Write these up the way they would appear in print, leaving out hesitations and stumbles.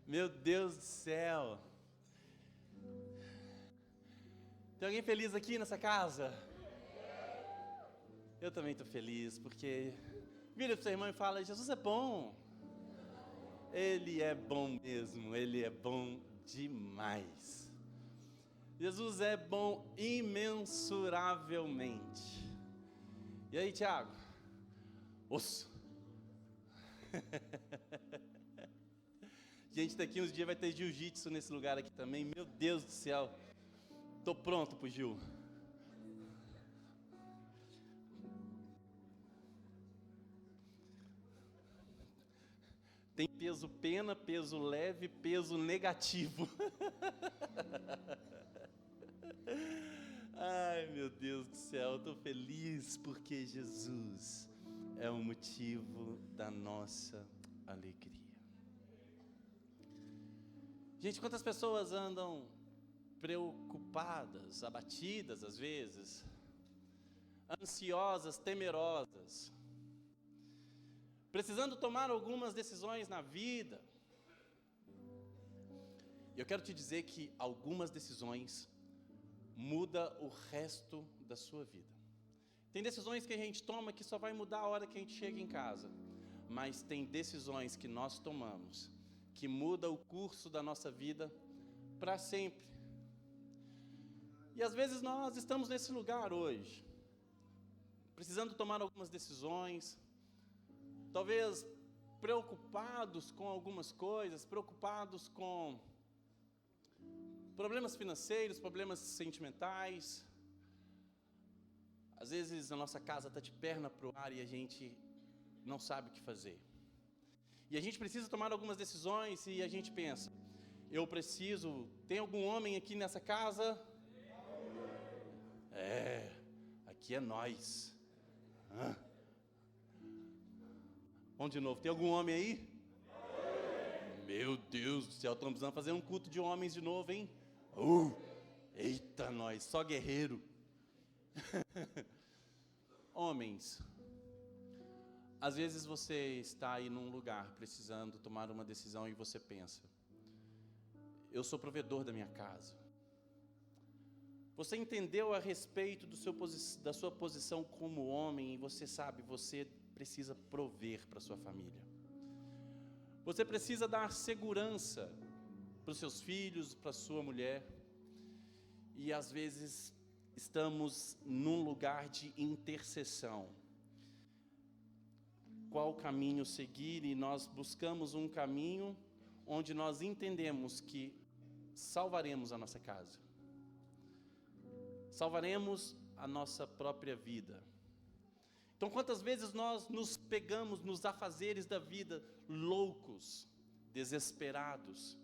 Meu Deus do céu. Tem alguém feliz aqui nessa casa? Eu também estou feliz, porque vira para o seu irmão e fala: Jesus é bom. Ele é bom mesmo, Ele é bom demais. Jesus é bom imensuravelmente. E aí, Tiago? Osso. Gente, daqui uns dias vai ter jiu-jitsu nesse lugar aqui também. Meu Deus do céu. Tô pronto pro Gil. Tem peso pena, peso leve, peso negativo. Ai, meu Deus do céu, eu tô feliz porque Jesus é o motivo da nossa alegria. Gente, quantas pessoas andam preocupadas, abatidas às vezes, ansiosas, temerosas, precisando tomar algumas decisões na vida. E eu quero te dizer que algumas decisões mudam o resto da sua vida. Tem decisões que a gente toma que só vai mudar a hora que a gente chega em casa. Mas tem decisões que nós tomamos que mudam o curso da nossa vida para sempre. E às vezes nós estamos nesse lugar hoje, precisando tomar algumas decisões, talvez preocupados com algumas coisas, preocupados com problemas financeiros, problemas sentimentais. Às vezes a nossa casa está de perna para o ar e a gente não sabe o que fazer. E a gente precisa tomar algumas decisões e a gente pensa: tem algum homem aqui nessa casa? Aqui é nós. Vamos de novo, tem algum homem aí? Meu Deus do céu, estamos precisando fazer um culto de homens de novo, hein? Eita nós, só guerreiro. Homens, às vezes você está aí num lugar precisando tomar uma decisão e você pensa: eu sou provedor da minha casa. Você entendeu a respeito da sua posição como homem e você sabe, você precisa prover para sua família. Você precisa dar segurança para os seus filhos, para a sua mulher. E às vezes estamos num lugar de intercessão. Qual caminho seguir? E nós buscamos um caminho onde nós entendemos que salvaremos a nossa casa. Salvaremos a nossa própria vida. Então, quantas vezes nós nos pegamos nos afazeres da vida, loucos, desesperados,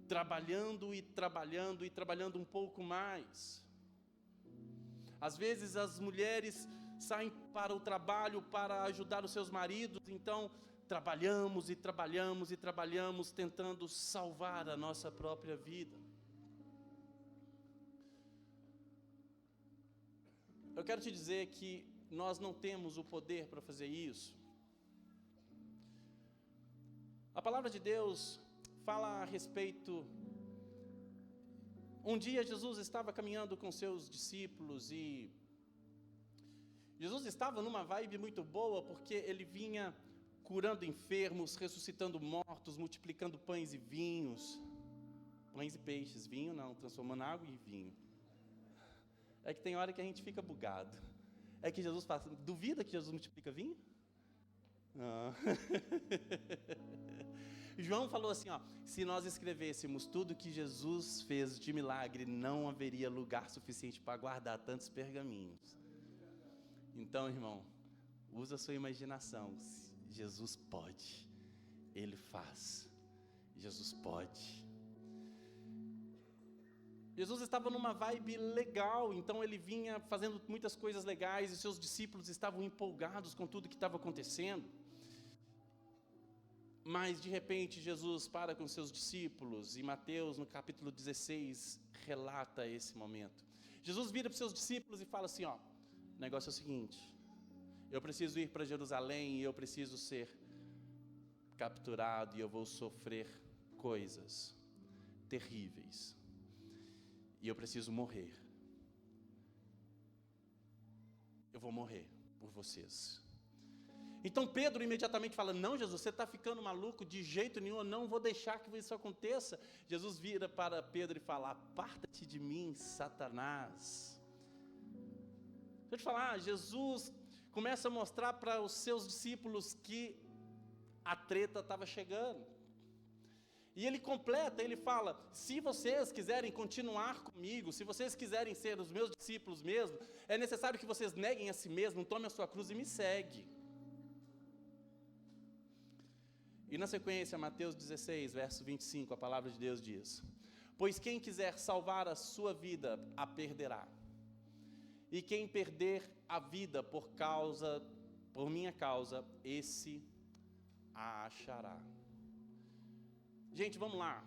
trabalhando e trabalhando e trabalhando um pouco mais. Às vezes as mulheres saem para o trabalho para ajudar os seus maridos, então trabalhamos e trabalhamos e trabalhamos tentando salvar a nossa própria vida. Eu quero te dizer que nós não temos o poder para fazer isso. A palavra de Deus fala a respeito. Um dia Jesus estava caminhando com seus discípulos e Jesus estava numa vibe muito boa, porque ele vinha curando enfermos, ressuscitando mortos, multiplicando pães e vinhos. Pães e peixes, vinho não, transformando água em vinho. É que tem hora que a gente fica bugado. É que Jesus fala: duvida que Jesus multiplica vinho? Não. João falou assim, se nós escrevêssemos tudo que Jesus fez de milagre, não haveria lugar suficiente para guardar tantos pergaminhos. Então, irmão, usa a sua imaginação. Jesus pode, Ele faz. Jesus pode. Jesus estava numa vibe legal, então ele vinha fazendo muitas coisas legais e seus discípulos estavam empolgados com tudo que estava acontecendo. Mas de repente Jesus para com seus discípulos e Mateus no capítulo 16 relata esse momento. Jesus vira para os seus discípulos e fala assim, o negócio é o seguinte: eu preciso ir para Jerusalém e eu preciso ser capturado e eu vou sofrer coisas terríveis. E eu preciso morrer. Eu vou morrer por vocês. Então Pedro imediatamente fala: não, Jesus, você está ficando maluco, de jeito nenhum, eu não vou deixar que isso aconteça. Jesus vira para Pedro e fala: aparta-te de mim, Satanás. Deixa eu te falar, Jesus começa a mostrar para os seus discípulos que a treta estava chegando. E ele completa, ele fala: se vocês quiserem continuar comigo, se vocês quiserem ser os meus discípulos mesmo, é necessário que vocês neguem a si mesmos, tomem a sua cruz e me seguem. E na sequência, Mateus 16, verso 25, a palavra de Deus diz: pois quem quiser salvar a sua vida, a perderá. E quem perder a vida por minha causa, esse a achará. Gente, vamos lá.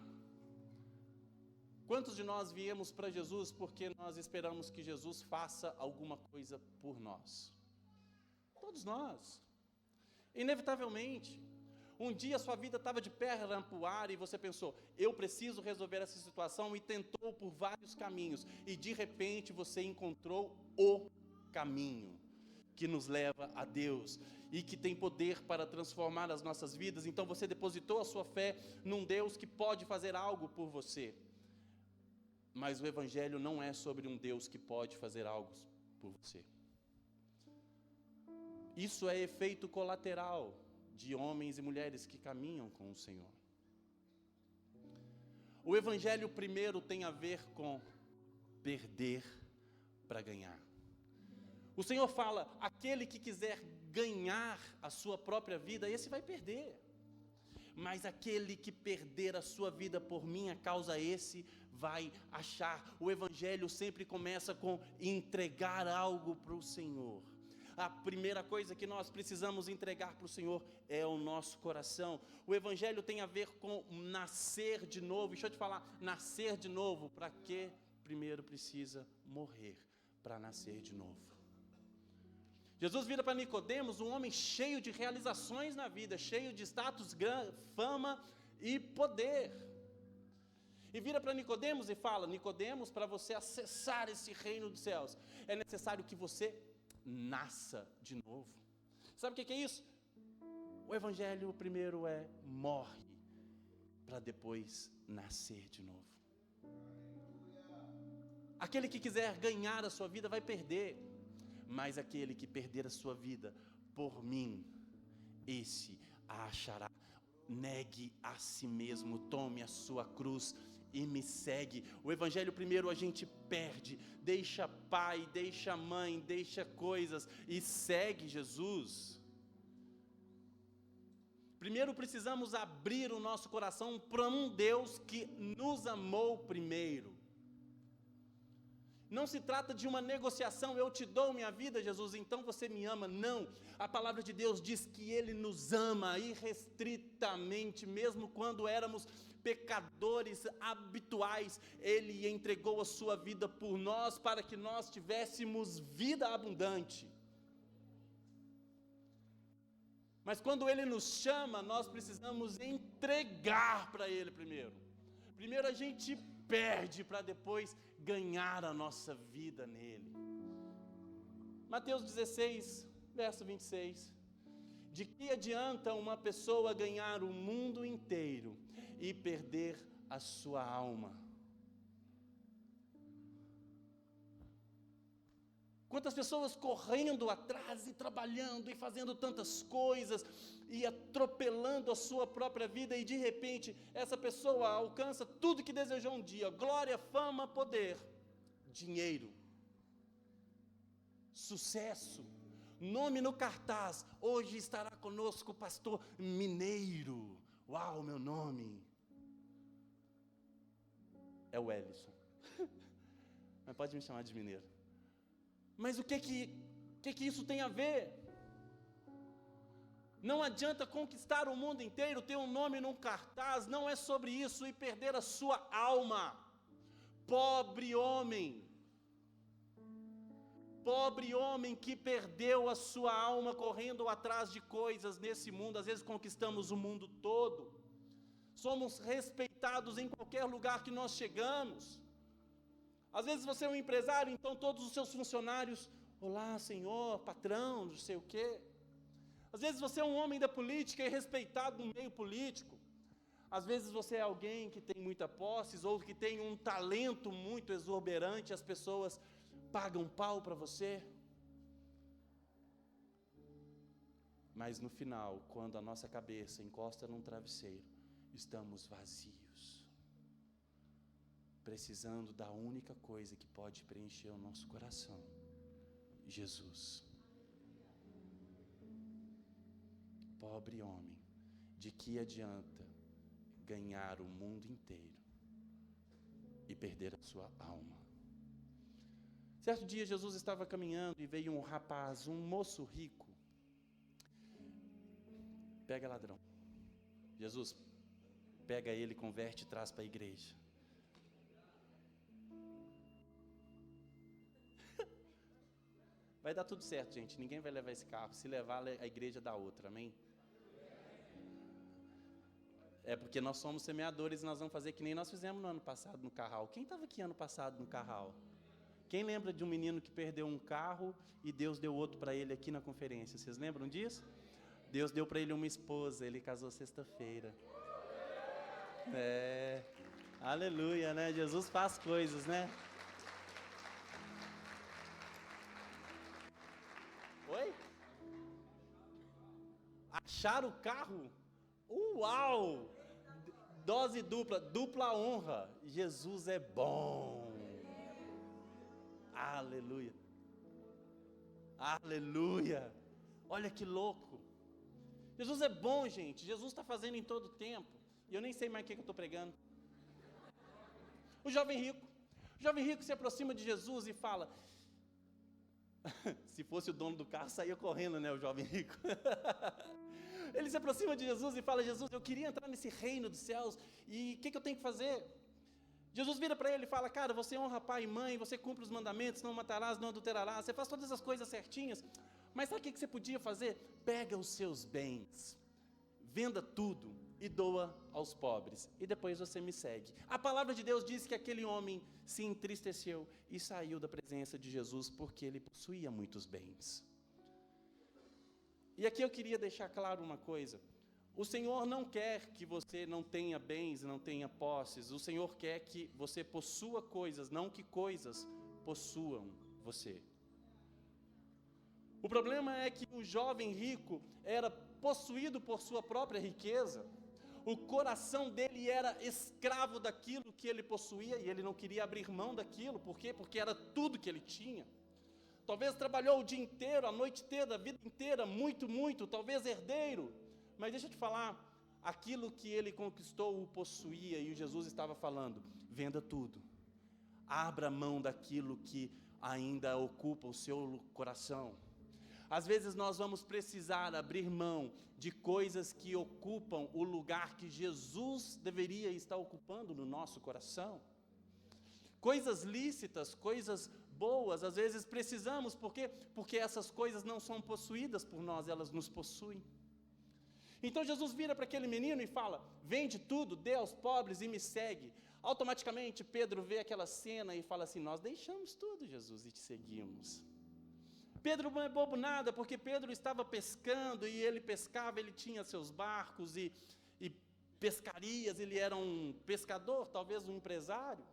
Quantos de nós viemos para Jesus porque nós esperamos que Jesus faça alguma coisa por nós? Todos nós. Inevitavelmente. Um dia a sua vida estava de perna para o ar e você pensou: eu preciso resolver essa situação, e tentou por vários caminhos. E de repente você encontrou o caminho que nos leva a Deus e que tem poder para transformar as nossas vidas. Então você depositou a sua fé num Deus que pode fazer algo por você. Mas o Evangelho não é sobre um Deus que pode fazer algo por você. Isso é efeito colateral de homens e mulheres que caminham com o Senhor. O Evangelho primeiro tem a ver com perder para ganhar. O Senhor fala: aquele que quiser ganhar a sua própria vida, esse vai perder. Mas aquele que perder a sua vida por minha causa, esse vai achar. O Evangelho sempre começa com entregar algo para o Senhor. A primeira coisa que nós precisamos entregar para o Senhor é o nosso coração. O Evangelho tem a ver com nascer de novo. Deixa eu te falar, nascer de novo, para quê? Primeiro precisa morrer para nascer de novo. Jesus vira para Nicodemos, um homem cheio de realizações na vida, cheio de status, fama e poder. E vira para Nicodemos e fala: Nicodemos, para você acessar esse reino dos céus, é necessário que você nasça de novo. Sabe o que é isso? O Evangelho primeiro é morre, para depois nascer de novo. Aquele que quiser ganhar a sua vida vai perder, mas aquele que perder a sua vida por mim, esse a achará. Negue a si mesmo, tome a sua cruz e me segue. O Evangelho primeiro a gente perde, deixa pai, deixa mãe, deixa coisas e segue Jesus. Primeiro precisamos abrir o nosso coração para um Deus que nos amou primeiro. Não se trata de uma negociação: eu te dou minha vida, Jesus, então você me ama. Não, a palavra de Deus diz que Ele nos ama irrestritamente, mesmo quando éramos pecadores habituais. Ele entregou a sua vida por nós, para que nós tivéssemos vida abundante. Mas quando Ele nos chama, nós precisamos entregar para Ele primeiro. Primeiro a gente perde para depois ganhar a nossa vida nele. Mateus 16, verso 26. De que adianta uma pessoa ganhar o mundo inteiro e perder a sua alma? Quantas pessoas correndo atrás e trabalhando e fazendo tantas coisas e atropelando a sua própria vida, e de repente essa pessoa alcança tudo que desejou um dia: glória, fama, poder, dinheiro, sucesso, nome no cartaz. Hoje estará conosco o pastor Mineiro. Uau, meu nome é o Ellison. Mas pode me chamar de Mineiro. Mas o que isso tem a ver? Não adianta conquistar o mundo inteiro, ter um nome num cartaz, não é sobre isso, e perder a sua alma. Pobre homem, Pobre homem que perdeu a sua alma correndo atrás de coisas nesse mundo. Às vezes conquistamos o mundo todo. Somos respeitados em qualquer lugar que nós chegamos. Às vezes você é um empresário, então todos os seus funcionários, olá senhor, patrão, não sei o quê. Às vezes você é um homem da política e respeitado no meio político. Às vezes você é alguém que tem muita posses ou que tem um talento muito exuberante, as pessoas pagam pau para você. Mas no final, quando a nossa cabeça encosta num travesseiro, estamos vazios, precisando da única coisa que pode preencher o nosso coração: Jesus. Pobre homem, de que adianta ganhar o mundo inteiro e perder a sua alma? Certo dia Jesus estava caminhando e veio um rapaz, um moço rico. Pega ladrão. Jesus pega ele, converte e traz para a igreja. Vai dar tudo certo, gente. Ninguém vai levar esse carro. Se levar, a igreja dá outra, amém? É porque nós somos semeadores e nós vamos fazer que nem nós fizemos no ano passado no Carral. Quem estava aqui ano passado no Carral? Quem lembra de um menino que perdeu um carro e Deus deu outro para ele aqui na conferência? Vocês lembram disso? Deus deu para ele uma esposa, ele casou sexta-feira. Aleluia, né? Jesus faz coisas, né? Oi? Acharam o carro? Uau! Dose dupla, dupla honra. Jesus é bom. Aleluia. Aleluia. Olha que louco. Jesus é bom, gente. Jesus está fazendo em todo tempo. E eu nem sei mais o que eu estou pregando. O jovem rico. O jovem rico se aproxima de Jesus e fala... Se fosse o dono do carro, saía correndo, né, o jovem rico. Ele se aproxima de Jesus e fala: Jesus, eu queria entrar nesse reino dos céus, e o que eu tenho que fazer? Jesus vira para ele e fala: cara, você honra pai e mãe, você cumpre os mandamentos, não matarás, não adulterarás, você faz todas as coisas certinhas, mas sabe o que você podia fazer? Pega os seus bens, venda tudo e doa aos pobres, e depois você me segue. A palavra de Deus diz que aquele homem se entristeceu e saiu da presença de Jesus, porque ele possuía muitos bens. E aqui eu queria deixar claro uma coisa: o Senhor não quer que você não tenha bens, não tenha posses. O Senhor quer que você possua coisas, não que coisas possuam você. O problema é que o jovem rico era possuído por sua própria riqueza. O coração dele era escravo daquilo que ele possuía e ele não queria abrir mão daquilo. Por quê? Porque era tudo que ele tinha. Talvez trabalhou o dia inteiro, a noite inteira, a vida inteira, muito, talvez herdeiro. Mas deixa eu te falar, aquilo que ele conquistou o possuía, e o Jesus estava falando: venda tudo, abra mão daquilo que ainda ocupa o seu coração. Às vezes nós vamos precisar abrir mão de coisas que ocupam o lugar que Jesus deveria estar ocupando no nosso coração. Coisas lícitas, coisas boas, às vezes precisamos, por quê? Porque essas coisas não são possuídas por nós, elas nos possuem. Então Jesus vira para aquele menino e fala: vende tudo, dê aos pobres e me segue. Automaticamente Pedro vê aquela cena e fala assim: nós deixamos tudo, Jesus, e te seguimos. Pedro não é bobo nada, porque Pedro estava pescando e ele pescava, ele tinha seus barcos e pescarias, ele era um pescador, talvez um empresário.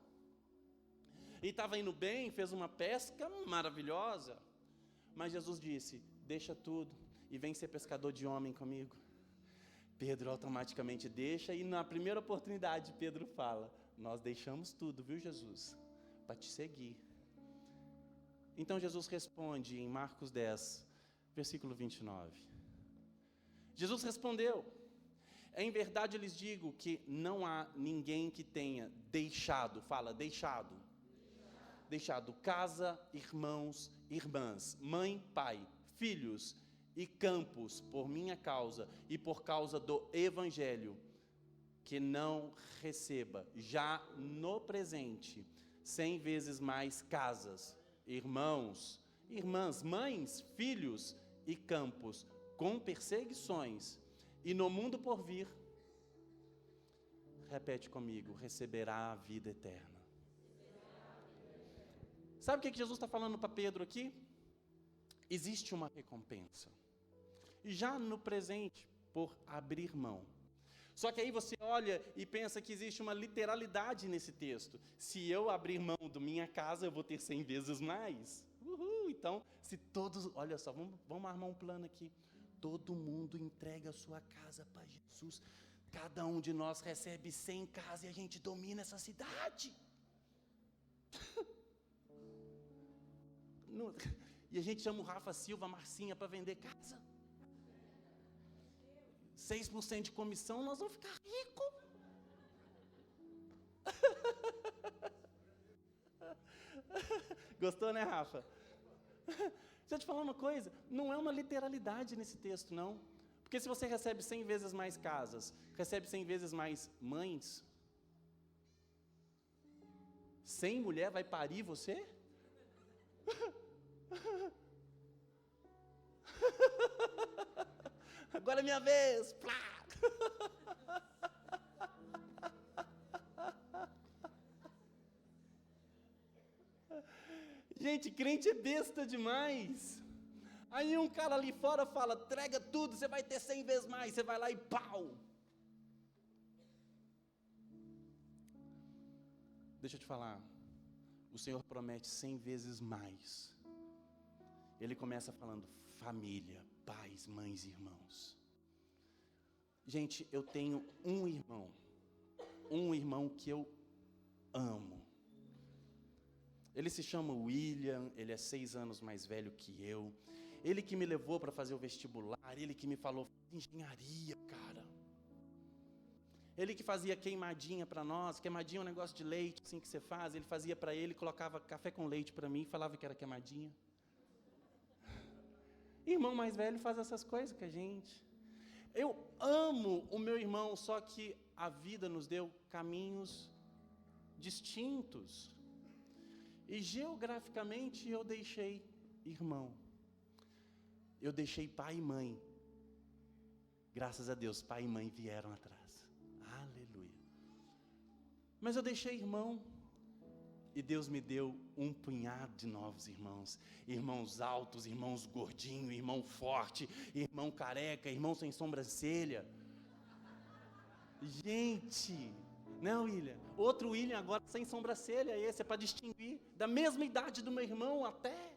E estava indo bem, fez uma pesca maravilhosa. Mas Jesus disse: deixa tudo e vem ser pescador de homem comigo. Pedro automaticamente deixa, e na primeira oportunidade Pedro fala: nós deixamos tudo, viu, Jesus, para te seguir. Então Jesus responde em Marcos 10, versículo 29. Jesus respondeu: em verdade eu lhes digo que não há ninguém que tenha deixado, fala, deixado casa, irmãos, irmãs, mãe, pai, filhos e campos por minha causa e por causa do evangelho, que não receba já no presente 100 vezes mais casas, irmãos, irmãs, mães, filhos e campos, com perseguições, e no mundo por vir, repete comigo, receberá a vida eterna. Sabe o que Jesus está falando para Pedro aqui? Existe uma recompensa, já no presente, por abrir mão. Só que aí você olha e pensa que existe uma literalidade nesse texto. Se eu abrir mão da minha casa, eu vou ter 100 vezes mais. Então, se todos... Olha só, vamos armar um plano aqui. Todo mundo entrega a sua casa para Jesus. Cada um de nós recebe 100 casas e a gente domina essa cidade. E a gente chama o Rafa Silva, a Marcinha, para vender casa. 6% de comissão, nós vamos ficar ricos. Gostou, né, Rafa? Deixa eu te falar uma coisa, não é uma literalidade nesse texto, não. Porque se você recebe 100 vezes mais casas, recebe 100 vezes mais mães, 100 mulher vai parir você? Agora é minha vez. Gente, crente é besta demais. Aí um cara ali fora fala, entrega tudo, você vai ter 100 vezes mais. Você vai lá e pau. Deixa eu te falar, o Senhor promete 100 vezes mais. Ele começa falando família, pais, mães e irmãos. Gente, eu tenho um irmão que eu amo. Ele se chama William, ele é 6 anos mais velho que eu. Ele que me levou para fazer o vestibular, ele que me falou engenharia, cara. Ele que fazia queimadinha para nós, queimadinha é um negócio de leite, assim que você faz. Ele fazia para ele, colocava café com leite para mim, falava que era queimadinha. Irmão mais velho faz essas coisas com a gente. Eu amo o meu irmão, só que a vida nos deu caminhos distintos. E geograficamente eu deixei irmão. Eu deixei pai e mãe. Graças a Deus, pai e mãe vieram atrás. Aleluia. Mas eu deixei irmão. E Deus me deu um punhado de novos irmãos. Irmãos altos, irmãos gordinhos, irmão forte, irmão careca, irmão sem sobrancelha. Gente, não, William? Outro William agora sem sobrancelha, esse é para distinguir. Da mesma idade do meu irmão até.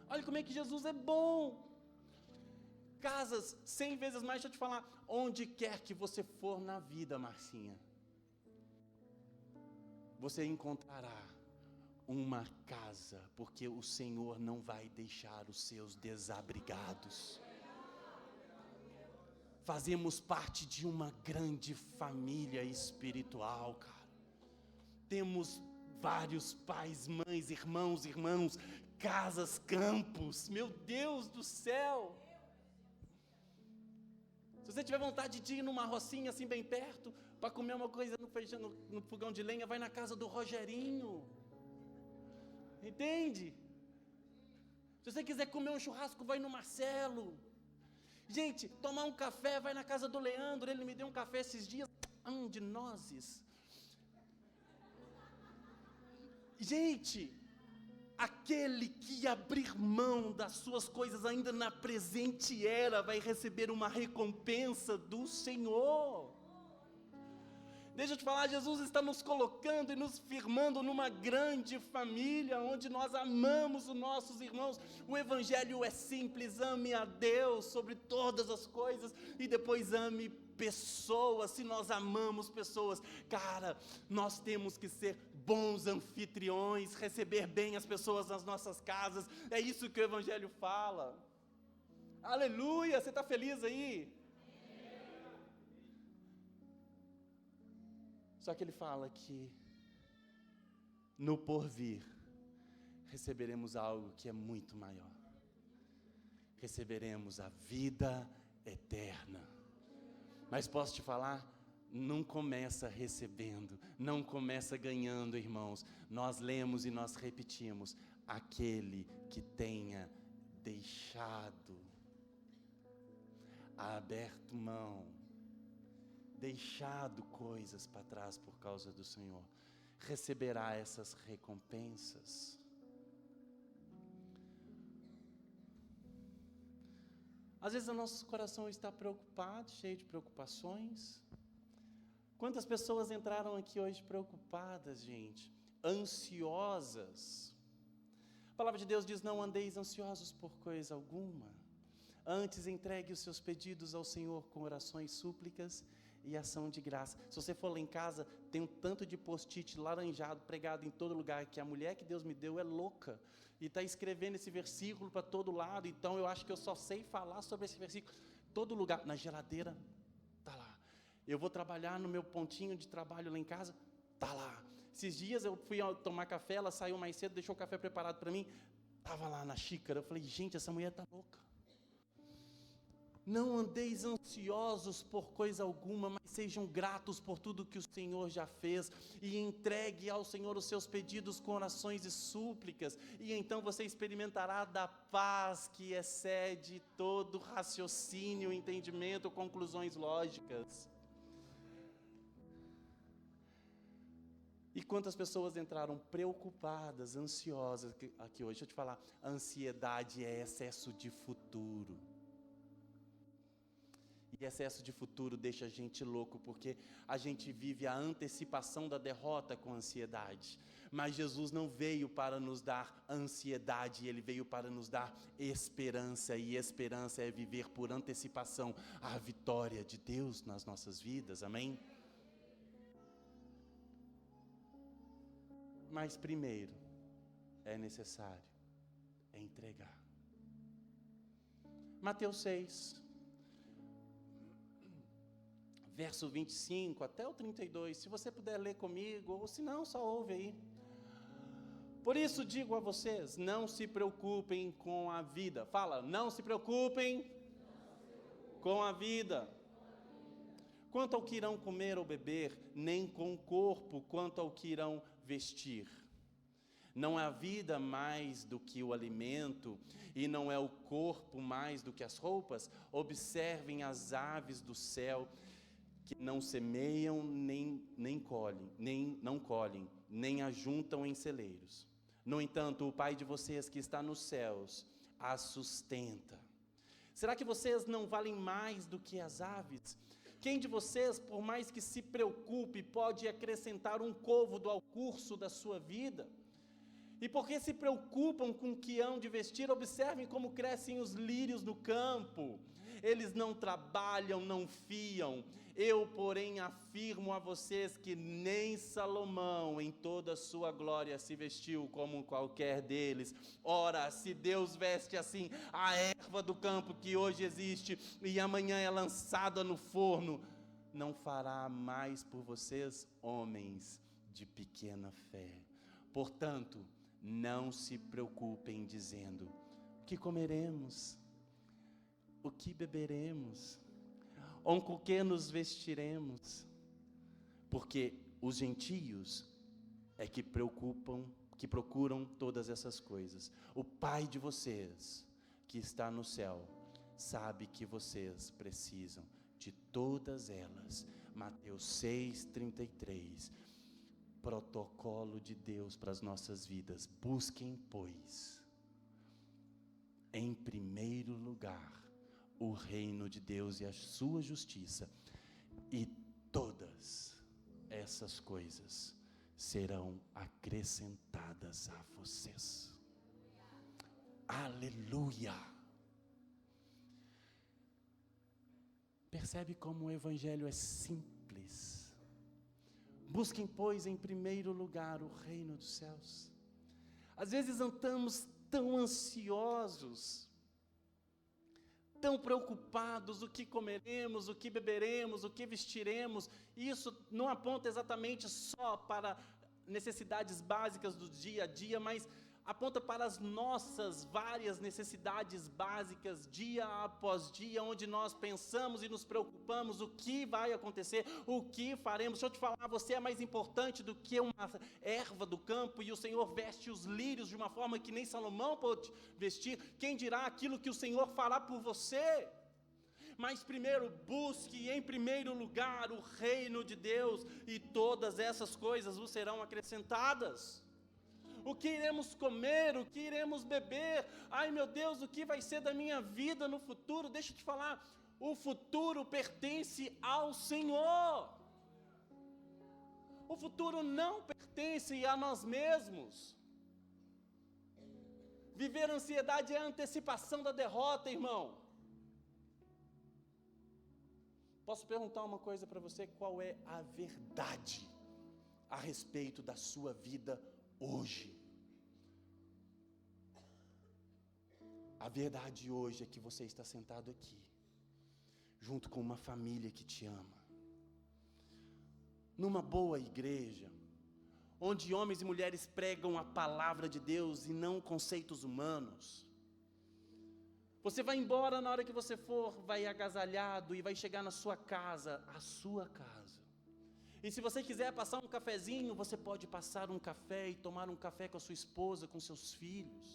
Olha como é que Jesus é bom. Casas 100 vezes mais, deixa eu te falar. Onde quer que você for na vida, Marcinha, você encontrará uma casa, porque o Senhor não vai deixar os seus desabrigados. Fazemos parte de uma grande família espiritual, cara. Temos vários pais, mães, irmãos, casas, campos. Meu Deus do céu! Se você tiver vontade de ir numa rocinha assim bem perto, para comer uma coisa no fogão de lenha, vai na casa do Rogerinho. Entende? Se você quiser comer um churrasco, vai no Marcelo. Gente, tomar um café, vai na casa do Leandro. Ele me deu um café esses dias, de nozes. Gente, aquele que abrir mão das suas coisas ainda na presente era, vai receber uma recompensa do Senhor. Deixa eu te falar, Jesus está nos colocando e nos firmando numa grande família, onde nós amamos os nossos irmãos. O Evangelho é simples, ame a Deus sobre todas as coisas e depois ame pessoas. Se nós amamos pessoas, cara, nós temos que ser bons anfitriões, receber bem as pessoas nas nossas casas. É isso que o Evangelho fala. Aleluia, você está feliz aí? Só que ele fala que no porvir receberemos algo que é muito maior. Receberemos a vida eterna. Mas posso te falar, não começa recebendo, não começa ganhando, irmãos. Nós lemos e nós repetimos, aquele que tenha deixado, aberto mão, deixado coisas para trás por causa do Senhor, receberá essas recompensas. Às vezes o nosso coração está preocupado, cheio de preocupações. Quantas pessoas entraram aqui hoje preocupadas, gente, ansiosas? A palavra de Deus diz: não andeis ansiosos por coisa alguma, antes entregue os seus pedidos ao Senhor com orações, súplicas e ação de graça. Se você for lá em casa, tem um tanto de post-it laranjado pregado em todo lugar, que a mulher que Deus me deu é louca, e está escrevendo esse versículo para todo lado. Então eu acho que eu só sei falar sobre esse versículo. Todo lugar, na geladeira, está lá. Eu vou trabalhar no meu pontinho de trabalho lá em casa, está lá. Esses dias eu fui tomar café, ela saiu mais cedo, deixou o café preparado para mim, estava lá na xícara. Eu falei: gente, essa mulher está louca. Não andeis ansiosos por coisa alguma, mas sejam gratos por tudo que o Senhor já fez, e entregue ao Senhor os seus pedidos com orações e súplicas, e então você experimentará da paz que excede todo raciocínio, entendimento, conclusões lógicas. E quantas pessoas entraram preocupadas, ansiosas aqui hoje? Deixa eu te falar, a ansiedade é excesso de futuro. E excesso de futuro deixa a gente louco, porque a gente vive a antecipação da derrota com ansiedade. Mas Jesus não veio para nos dar ansiedade, Ele veio para nos dar esperança. E esperança é viver por antecipação a vitória de Deus nas nossas vidas, amém? Mas primeiro, é necessário entregar. Mateus 6, verso 25 até o 32, se você puder ler comigo, ou se não, só ouve aí. Por isso digo a vocês, não se preocupem com a vida. Fala, não se preocupem com a vida, quanto ao que irão comer ou beber, nem com o corpo, quanto ao que irão vestir. Não é a vida mais do que o alimento, e não é o corpo mais do que as roupas? Observem as aves do céu, que não semeiam, nem colhem, nem ajuntam em celeiros. No entanto, o Pai de vocês que está nos céus as sustenta. Será que vocês não valem mais do que as aves? Quem de vocês, por mais que se preocupe, pode acrescentar um côvado ao curso da sua vida? E porque se preocupam com o que hão de vestir, observem como crescem os lírios no campo. Eles não trabalham, não fiam. Eu, porém, afirmo a vocês que nem Salomão, em toda a sua glória, se vestiu como qualquer deles. Ora, se Deus veste assim a erva do campo que hoje existe e amanhã é lançada no forno, não fará mais por vocês, homens de pequena fé. Portanto, não se preocupem dizendo: o que comeremos? O que beberemos? Ou com que nos vestiremos? Porque os gentios é que procuram todas essas coisas. O Pai de vocês, que está no céu, sabe que vocês precisam de todas elas. Mateus 6:33. Protocolo de Deus para as nossas vidas. Busquem, pois, em primeiro lugar, o reino de Deus e a sua justiça, e todas essas coisas serão acrescentadas a vocês. Aleluia! Percebe como o evangelho é simples? Busquem, pois, em primeiro lugar o reino dos céus. Às vezes andamos tão ansiosos, tão preocupados, o que comeremos, o que beberemos, o que vestiremos. Isso não aponta exatamente só para necessidades básicas do dia a dia, mas aponta para as nossas várias necessidades básicas, dia após dia, onde nós pensamos e nos preocupamos o que vai acontecer, o que faremos. Deixa eu te falar, você é mais importante do que uma erva do campo, e o Senhor veste os lírios de uma forma que nem Salomão pôde vestir. Quem dirá aquilo que o Senhor fará por você? Mas primeiro busque em primeiro lugar o reino de Deus, e todas essas coisas vos serão acrescentadas. O que iremos comer, o que iremos beber, ai meu Deus, o que vai ser da minha vida no futuro? Deixa eu te falar, o futuro pertence ao Senhor. O futuro não pertence a nós mesmos. Viver ansiedade é a antecipação da derrota, irmão. Posso perguntar uma coisa para você? Qual é a verdade a respeito da sua vida hoje? A verdade hoje é que você está sentado aqui, junto com uma família que te ama, numa boa igreja, onde homens e mulheres pregam a palavra de Deus e não conceitos humanos. Você vai embora, na hora que você for, vai agasalhado e vai chegar na sua casa, a sua casa. E se você quiser passar um cafezinho, você pode passar um café e tomar um café com a sua esposa, com seus filhos.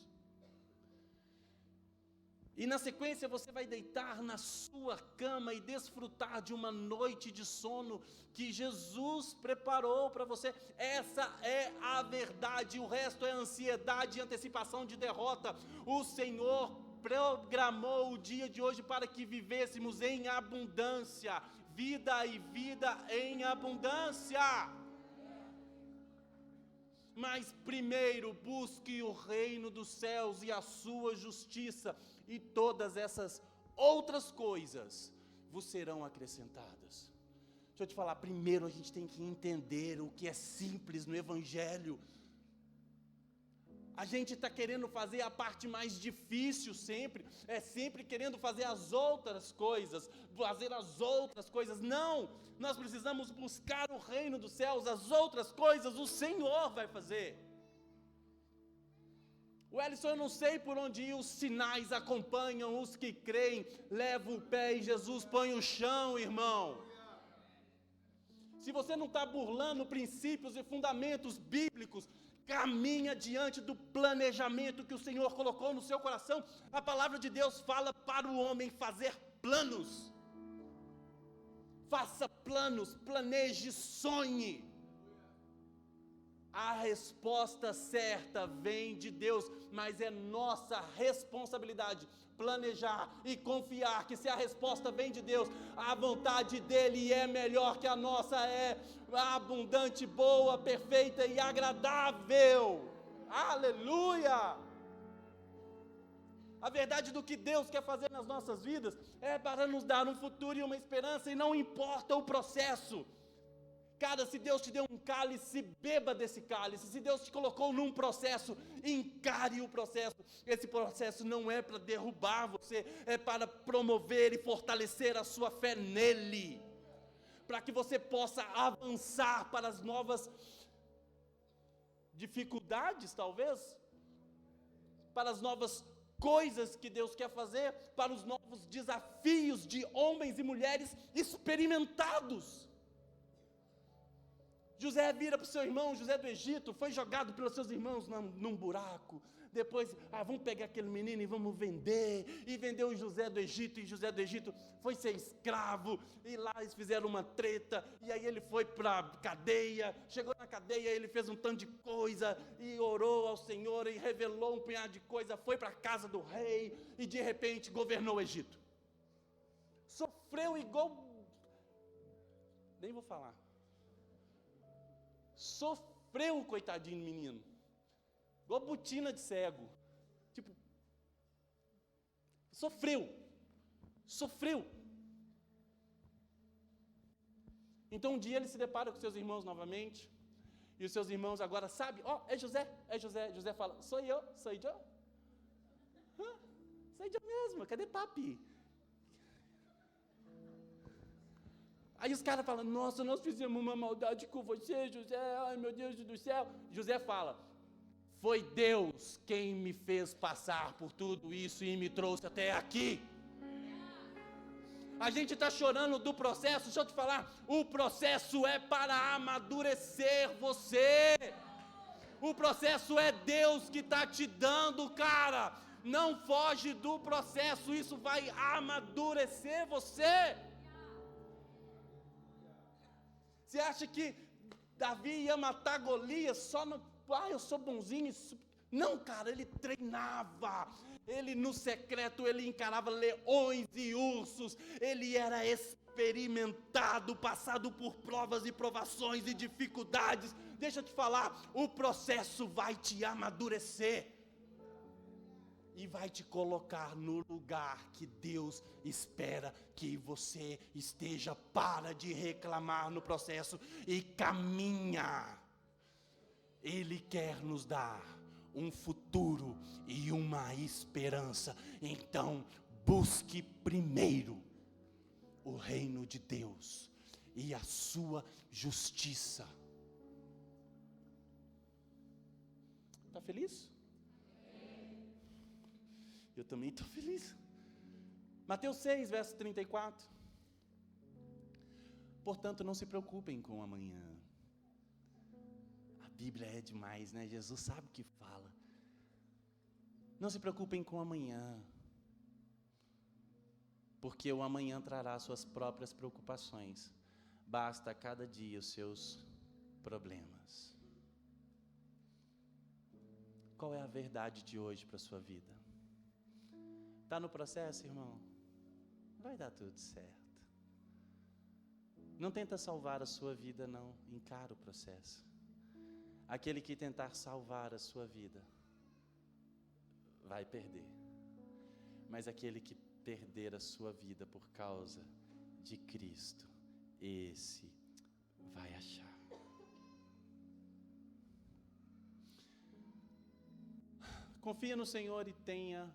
E na sequência você vai deitar na sua cama e desfrutar de uma noite de sono que Jesus preparou para você. Essa é a verdade, o resto é ansiedade e antecipação de derrota. O Senhor programou o dia de hoje para que vivêssemos em abundância, vida e vida em abundância. Mas primeiro busque o reino dos céus e a sua justiça, e todas essas outras coisas vos serão acrescentadas. Deixa eu te falar, primeiro a gente tem que entender o que é simples no Evangelho. A gente está querendo fazer a parte mais difícil sempre, sempre querendo fazer as outras coisas, Não, nós precisamos buscar o reino dos céus, as outras coisas o Senhor vai fazer. Wellington, eu não sei por onde ir, os sinais acompanham os que creem. Leva o pé e Jesus põe o chão, irmão. Se você não está burlando princípios e fundamentos bíblicos, caminha diante do planejamento que o Senhor colocou no seu coração. A palavra de Deus fala para o homem fazer planos. Faça planos, planeje, sonhe. A resposta certa vem de Deus, mas é nossa responsabilidade planejar e confiar que se a resposta vem de Deus, a vontade dele é melhor que a nossa, é abundante, boa, perfeita e agradável. Aleluia! A verdade do que Deus quer fazer nas nossas vidas é para nos dar um futuro e uma esperança, e não importa o processo. Cara, se Deus te deu um cálice, beba desse cálice. Se Deus te colocou num processo, encare o processo. Esse processo não é para derrubar você, é para promover e fortalecer a sua fé nele, para que você possa avançar para as novas dificuldades, talvez, para as novas coisas que Deus quer fazer, para os novos desafios de homens e mulheres experimentados. José vira para o seu irmão, José do Egito, foi jogado pelos seus irmãos num buraco. Depois, vamos pegar aquele menino e vamos vender. E vendeu o José do Egito, e José do Egito foi ser escravo. E lá eles fizeram uma treta, e aí ele foi para a cadeia. Chegou na cadeia, ele fez um tanto de coisa, e orou ao Senhor, e revelou um punhado de coisa. Foi para a casa do rei, e de repente governou o Egito. Sofreu igual... Nem vou falar. Sofreu, coitadinho do menino, igual botina de cego, sofreu. Então um dia ele se depara com seus irmãos novamente, e os seus irmãos agora sabem, é José, José fala, sou eu mesmo, cadê papi? Aí os caras falam, nossa, nós fizemos uma maldade com você, José, ai meu Deus do céu. José fala, Foi Deus quem me fez passar por tudo isso e me trouxe até aqui. A gente está chorando do processo, deixa eu te falar, o processo é para amadurecer você. O processo é Deus que está te dando, cara. Não foge do processo, isso vai amadurecer você. Você acha que Davi ia matar Golias só no... eu sou bonzinho. Não, cara, ele treinava. Ele no secreto, ele encarava leões e ursos. Ele era experimentado, passado por provas e provações e dificuldades. Deixa eu te falar, o processo vai te amadurecer. E vai te colocar no lugar que Deus espera que você esteja. Para de reclamar no processo e caminha. Ele quer nos dar um futuro e uma esperança. Então, busque primeiro o reino de Deus e a sua justiça. Está feliz? Eu também estou feliz. Mateus 6, verso 34. Portanto, não se preocupem com o amanhã. A Bíblia é demais, né? Jesus sabe o que fala. Não se preocupem com o amanhã, porque o amanhã trará suas próprias preocupações. Basta a cada dia os seus problemas. Qual é a verdade de hoje para a sua vida? Está no processo, irmão? Vai dar tudo certo. Não tenta salvar a sua vida, não. Encara o processo. Aquele que tentar salvar a sua vida vai perder. Mas aquele que perder a sua vida por causa de Cristo, esse vai achar. Confia no Senhor e tenha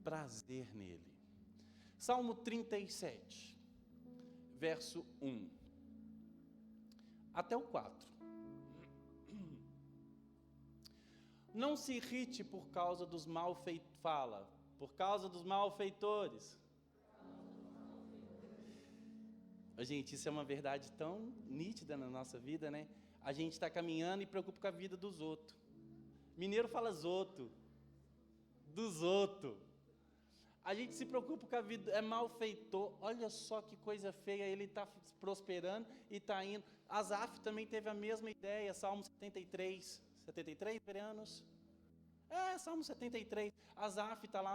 prazer nele. Salmo 37, verso 1 até o 4. Não se irrite por causa dos malfeitores. Fala, por causa dos malfeitores. Gente, isso é uma verdade tão nítida na nossa vida, né? A gente está caminhando e preocupa com a vida dos outros. Mineiro fala zoto, dos outros. A gente se preocupa com a vida, é malfeitor. Olha só que coisa feia, ele está prosperando e está indo. Asaf também teve a mesma ideia, Salmo 73, vereanos? Salmo 73. Asaf está lá,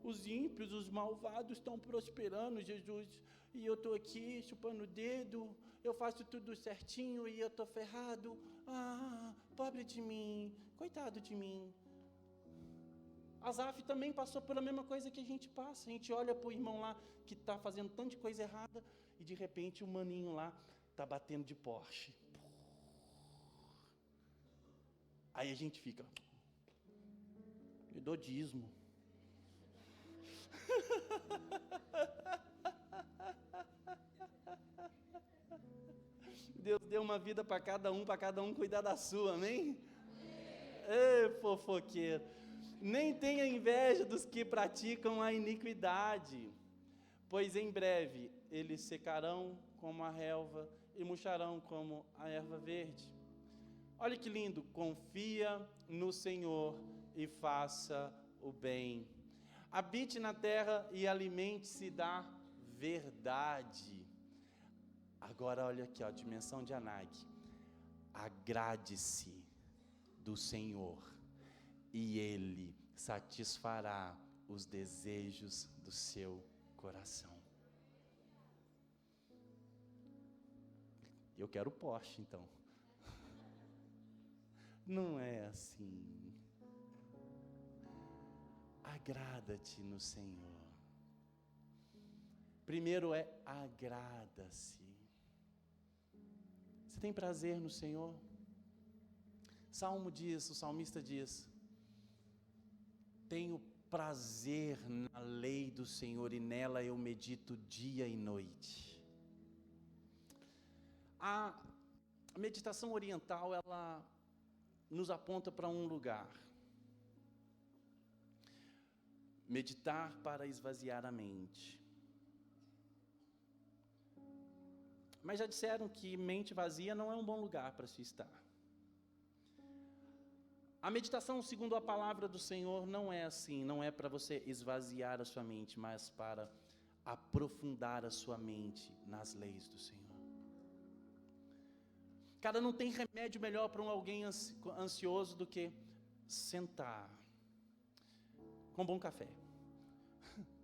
os ímpios, os malvados estão prosperando, Jesus, e eu estou aqui chupando o dedo, eu faço tudo certinho e eu estou ferrado. Pobre de mim, coitado de mim. Asaf também passou pela mesma coisa que a gente passa. A gente olha para o irmão lá que está fazendo tanta de coisa errada e de repente o maninho lá está batendo de Porsche. Aí a gente fica, me dou dízimo. Deus deu uma vida para cada um cuidar da sua, amém? Ei, fofoqueiro. Nem tenha inveja dos que praticam a iniquidade, pois em breve eles secarão como a relva e murcharão como a erva verde. Olha que lindo, confia no Senhor e faça o bem. Habite na terra e alimente-se da verdade. Agora olha aqui, dimensão de Anag. Agrade-se do Senhor e Ele satisfará os desejos do seu coração. Eu quero Porsche, então. Não é assim. Agrada-te no Senhor. Primeiro agrada-se. Você tem prazer no Senhor? O salmista diz, tenho prazer na lei do Senhor e nela eu medito dia e noite. A meditação oriental, ela nos aponta para um lugar. Meditar para esvaziar a mente. Mas já disseram que mente vazia não é um bom lugar para se estar. A meditação, segundo a palavra do Senhor, não é assim, não é para você esvaziar a sua mente, mas para aprofundar a sua mente nas leis do Senhor. Cara, não tem remédio melhor para alguém ansioso do que sentar com um bom café.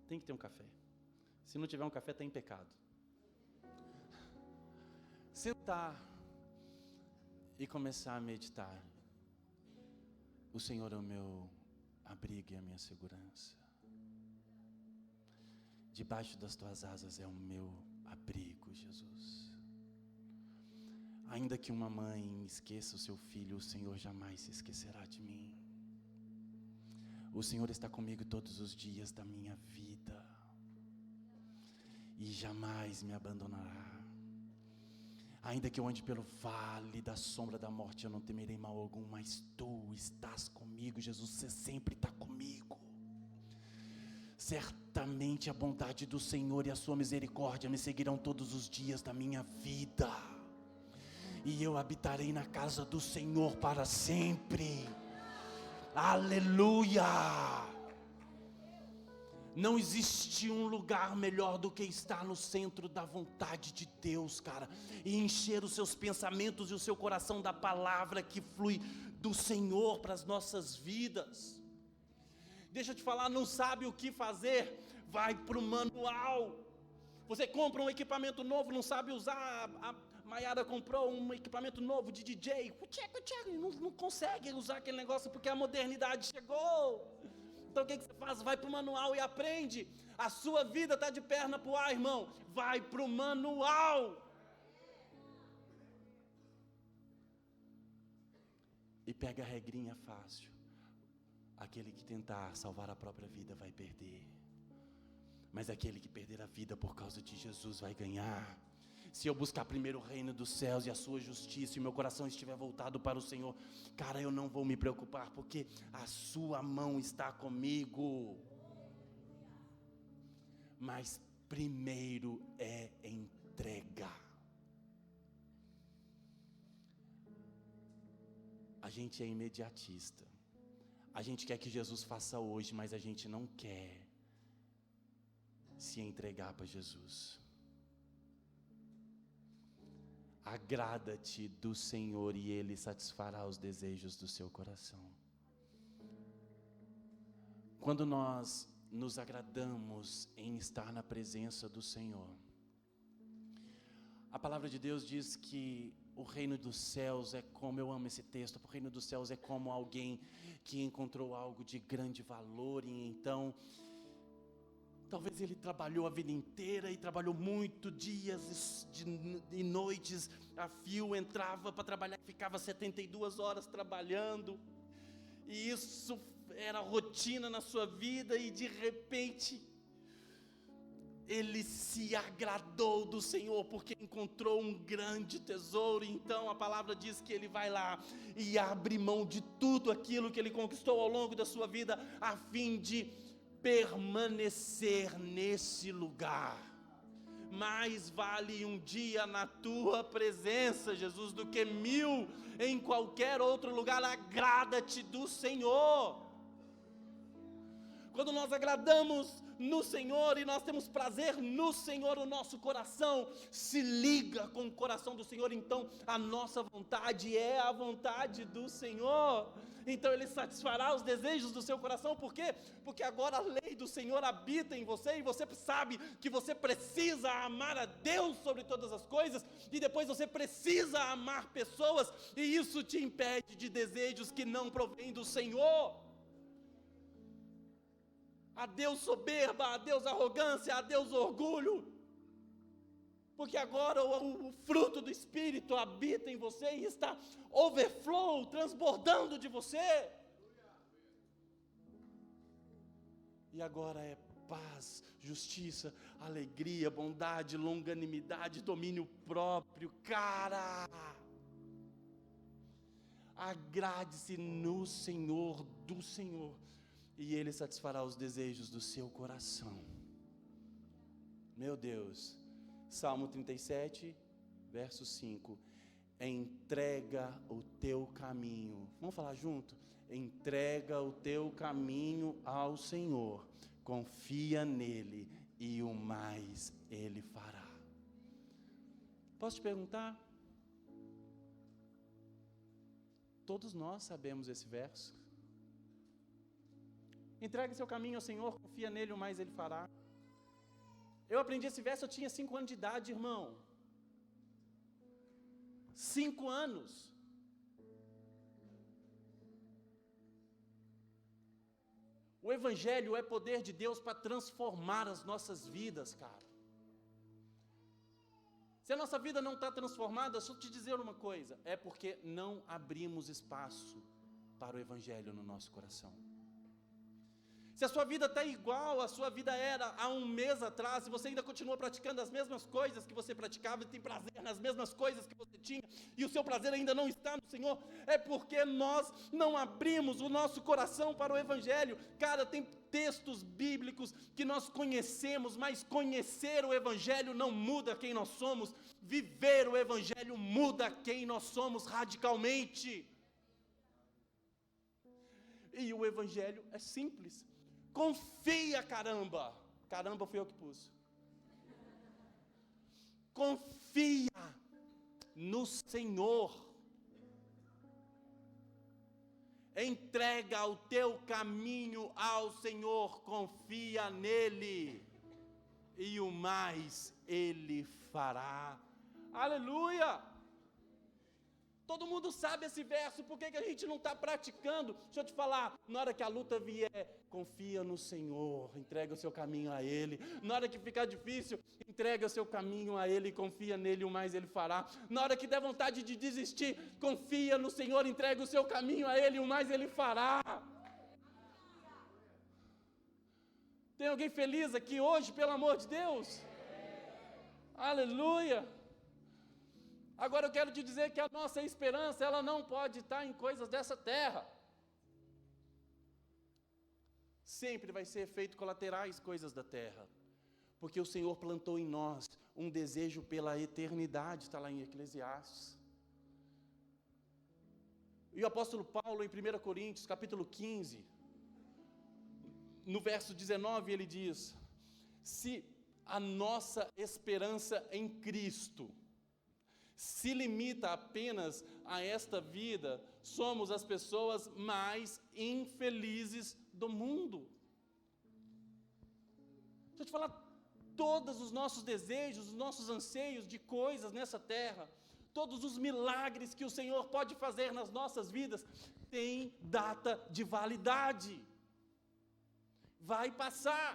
Tem que ter um café. Se não tiver um café, está em pecado. Sentar e começar a meditar. O Senhor é o meu abrigo e a minha segurança. Debaixo das tuas asas é o meu abrigo, Jesus. Ainda que uma mãe esqueça o seu filho, o Senhor jamais se esquecerá de mim. O Senhor está comigo todos os dias da minha vida e jamais me abandonará. Ainda que eu ande pelo vale da sombra da morte, eu não temerei mal algum, mas tu estás comigo, Jesus, você sempre está comigo. Certamente a bondade do Senhor e a sua misericórdia me seguirão todos os dias da minha vida, e eu habitarei na casa do Senhor para sempre. Aleluia! Não existe um lugar melhor do que estar no centro da vontade de Deus, cara, e encher os seus pensamentos e o seu coração da palavra que flui do Senhor para as nossas vidas. Deixa eu te falar, não sabe o que fazer? Vai para o manual. Você compra um equipamento novo, não sabe usar. A Maiara comprou um equipamento novo de DJ, não consegue usar aquele negócio porque a modernidade chegou. Então o que você faz? Vai para o manual e aprende. A sua vida está de perna para o ar, irmão. Vai para o manual. E pega a regrinha fácil. Aquele que tentar salvar a própria vida vai perder. Mas aquele que perder a vida por causa de Jesus vai ganhar. Se eu buscar primeiro o reino dos céus e a sua justiça, e meu coração estiver voltado para o Senhor, cara, eu não vou me preocupar, porque a sua mão está comigo. Mas primeiro é entrega. A gente é imediatista. A gente quer que Jesus faça hoje, mas a gente não quer se entregar para Jesus. Agrada-te do Senhor e Ele satisfará os desejos do seu coração. Quando nós nos agradamos em estar na presença do Senhor, a palavra de Deus diz que o reino dos céus é como, eu amo esse texto, o reino dos céus é como alguém que encontrou algo de grande valor e então talvez ele trabalhou a vida inteira e trabalhou muito dias e noites a fio, entrava para trabalhar e ficava 72 horas trabalhando, e isso era rotina na sua vida, e de repente ele se agradou do Senhor porque encontrou um grande tesouro. Então a palavra diz que ele vai lá e abre mão de tudo aquilo que ele conquistou ao longo da sua vida a fim de permanecer nesse lugar. Mais vale um dia na tua presença, Jesus, do que 1000 em qualquer outro lugar. Agrada-te do Senhor. Quando nós agradamos no Senhor e nós temos prazer no Senhor, o nosso coração se liga com o coração do Senhor. Então a nossa vontade é a vontade do Senhor. Então Ele satisfará os desejos do seu coração. Por quê? Porque agora a lei do Senhor habita em você, e você sabe que você precisa amar a Deus sobre todas as coisas, e depois você precisa amar pessoas, e isso te impede de desejos que não provêm do Senhor. Adeus soberba, adeus arrogância, adeus orgulho, porque agora o fruto do Espírito habita em você e está overflow, transbordando de você. E agora é paz, justiça, alegria, bondade, longanimidade, domínio próprio. Cara, agrade-se no Senhor, do Senhor, e Ele satisfará os desejos do seu coração. Meu Deus, Salmo 37, verso 5, entrega o teu caminho, vamos falar junto? Entrega o teu caminho ao Senhor, confia nele e o mais Ele fará. Posso te perguntar? Todos nós sabemos esse verso. Entregue seu caminho ao Senhor, confia nele, o mais Ele fará. Eu aprendi esse verso, eu tinha 5 anos de idade, irmão. 5 anos. O Evangelho é poder de Deus para transformar as nossas vidas, cara. Se a nossa vida não está transformada, deixa eu te dizer uma coisa, é porque não abrimos espaço para o Evangelho no nosso coração. Se a sua vida está igual a sua vida era há um mês atrás, se você ainda continua praticando as mesmas coisas que você praticava, e tem prazer nas mesmas coisas que você tinha, e o seu prazer ainda não está no Senhor, é porque nós não abrimos o nosso coração para o Evangelho. Cara, tem textos bíblicos que nós conhecemos, mas conhecer o Evangelho não muda quem nós somos, viver o Evangelho muda quem nós somos radicalmente. E o Evangelho é simples. Confia, caramba. Caramba, fui eu que pus. Confia no Senhor. Entrega o teu caminho ao Senhor, confia nele, e o mais Ele fará. Aleluia! Todo mundo sabe esse verso, por que a gente não está praticando? Deixa eu te falar, na hora que a luta vier, confia no Senhor, entrega o seu caminho a Ele. Na hora que ficar difícil, entrega o seu caminho a Ele, confia nele, o mais Ele fará. Na hora que der vontade de desistir, confia no Senhor, entrega o seu caminho a Ele, o mais Ele fará. Tem alguém feliz aqui hoje, pelo amor de Deus? Aleluia! Agora eu quero te dizer que a nossa esperança, ela não pode estar em coisas dessa terra. Sempre vai ser efeito colaterais coisas da terra. Porque o Senhor plantou em nós um desejo pela eternidade, está lá em Eclesiastes. E o apóstolo Paulo, em 1 Coríntios, capítulo 15, no verso 19, ele diz: se a nossa esperança em Cristo se limita apenas a esta vida, somos as pessoas mais infelizes do mundo. Deixa eu te falar, todos os nossos desejos, os nossos anseios de coisas nessa terra, todos os milagres que o Senhor pode fazer nas nossas vidas, têm data de validade. Vai passar.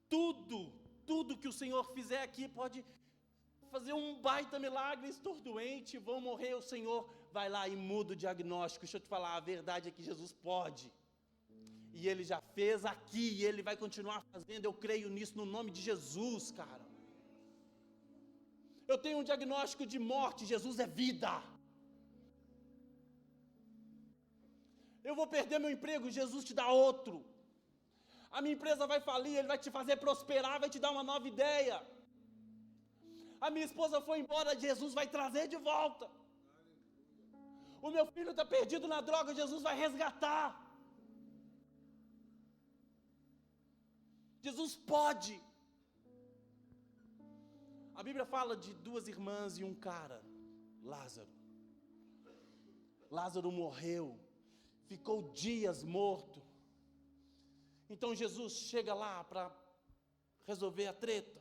Tudo que o Senhor fizer aqui pode fazer um baita milagre, estou doente, vou morrer, o Senhor vai lá e muda o diagnóstico. Deixa eu te falar, a verdade é que Jesus pode, e Ele já fez aqui, e Ele vai continuar fazendo, eu creio nisso no nome de Jesus, cara. Eu tenho um diagnóstico de morte, Jesus é vida. Eu vou perder meu emprego, Jesus te dá outro. A minha empresa vai falir, Ele vai te fazer prosperar, vai te dar uma nova ideia. A minha esposa foi embora, Jesus vai trazer de volta. O meu filho está perdido na droga, Jesus vai resgatar. Jesus pode. A Bíblia fala de 2 irmãs e um cara, Lázaro. Lázaro morreu, ficou dias morto. Então Jesus chega lá para resolver a treta.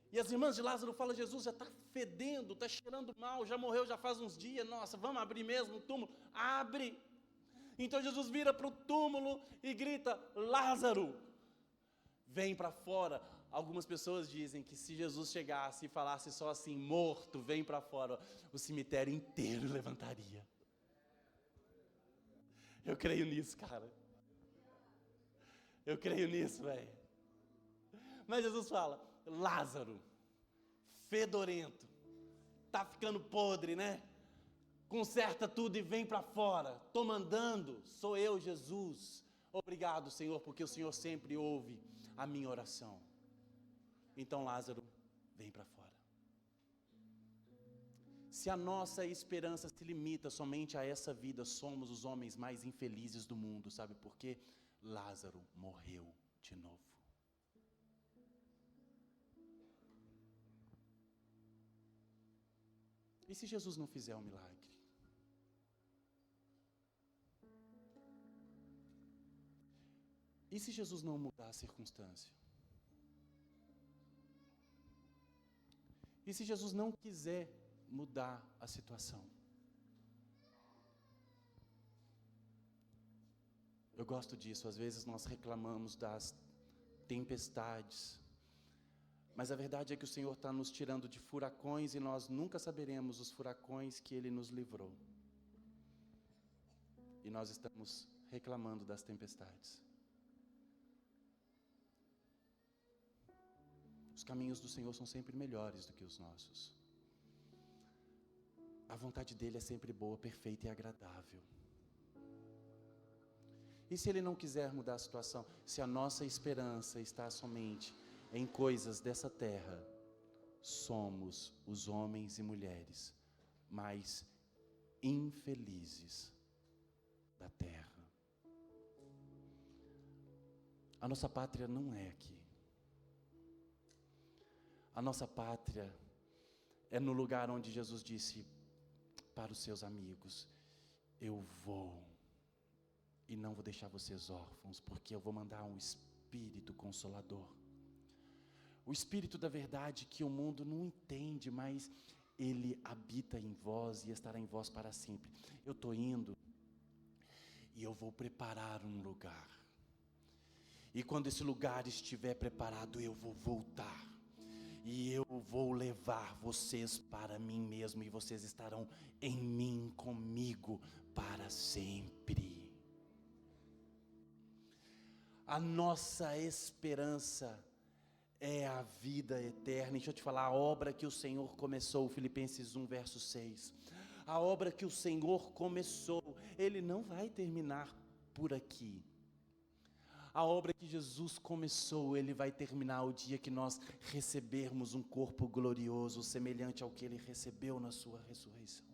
E as irmãs de Lázaro falam: Jesus já está fedendo, está cheirando mal, já morreu já faz uns dias, nossa, vamos abrir mesmo o túmulo? Abre! Então Jesus vira para o túmulo e grita: Lázaro, vem para fora. Algumas pessoas dizem que se Jesus chegasse e falasse só assim, morto, vem para fora, o cemitério inteiro levantaria. Eu creio nisso, cara. Eu creio nisso, velho. Mas Jesus fala: Lázaro, fedorento, Tá ficando podre, né? Conserta tudo e vem para fora. Estou mandando, sou eu, Jesus. Obrigado, Senhor, porque o Senhor sempre ouve a minha oração. Então, Lázaro, vem para fora. Se a nossa esperança se limita somente a essa vida, somos os homens mais infelizes do mundo. Sabe por quê? Lázaro morreu de novo. E se Jesus não fizer um milagre? E se Jesus não mudar a circunstância? E se Jesus não quiser mudar a situação? Eu gosto disso, às vezes nós reclamamos das tempestades, mas a verdade é que o Senhor está nos tirando de furacões e nós nunca saberemos os furacões que Ele nos livrou. E nós estamos reclamando das tempestades. Os caminhos do Senhor são sempre melhores do que os nossos. A vontade dEle é sempre boa, perfeita e agradável. E se Ele não quiser mudar a situação? Se a nossa esperança está somente em coisas dessa terra, somos os homens e mulheres mais infelizes da terra. A nossa pátria não é aqui. A nossa pátria é no lugar onde Jesus disse para os seus amigos: eu vou e não vou deixar vocês órfãos, porque eu vou mandar um Espírito Consolador. O Espírito da verdade que o mundo não entende, mas Ele habita em vós e estará em vós para sempre. Eu estou indo e eu vou preparar um lugar. E quando esse lugar estiver preparado, eu vou voltar. E eu vou levar vocês para mim mesmo, e vocês estarão em mim, comigo, para sempre. A nossa esperança é a vida eterna. Deixa eu te falar, a obra que o Senhor começou, Filipenses 1, verso 6. A obra que o Senhor começou, Ele não vai terminar por aqui. A obra que Jesus começou, Ele vai terminar o dia que nós recebermos um corpo glorioso, semelhante ao que Ele recebeu na sua ressurreição.